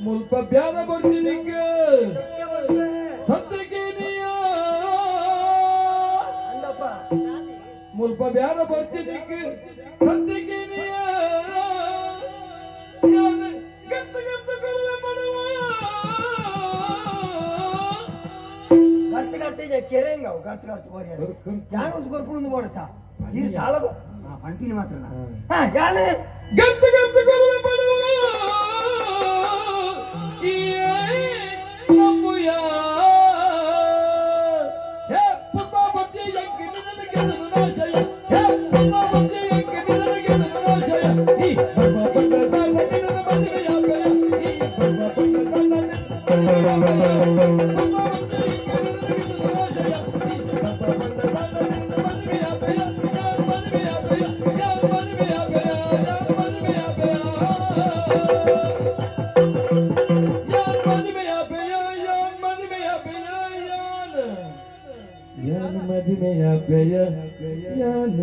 ಮುಲ್ಪ ಬ್ಯಾದ ಬರ್ಚಿನಿಂಗ ಮುಲ್ಪ ಬ್ಯಾದ ಬರ್ಚಿನಿಂಗ ಸದ್ಯಕ್ಕೆ ಕೆರೆಂಗ ಗರ್ತ ಯಾರು ಉದ್ಕೊರ್ಕೊಂಡು ಮಾಡ್ತಾ ಈ ಸಾಲ ಅಂಟಿನ ಮಾತ್ರ ಯಾಳೆ ಗರ್ತ ಗರ್ತ ಕೊಡುವ ಬಡವ ನಮ್ಮುಯ ಹೇ ಪುಟ್ಟ ಬಜ್ಜಿ ಯಂಗಿ ನನಗೆ ನಾಶಯ ಹೇ ಪುಟ್ಟ ಬಜ್ಜಿ ಯಂಗಿ ನನಗೆ ನಾಶಯ ಈ ಬಬ್ಬ ಬಂದ ದಾನ ನಿನ್ನ ಮದುವೆಯ ಬೆಯ ಈ ಬಬ್ಬ ಬಂದ ದಾನ ಮದಿಮೆಯ ಬೆಯ ಯಾನ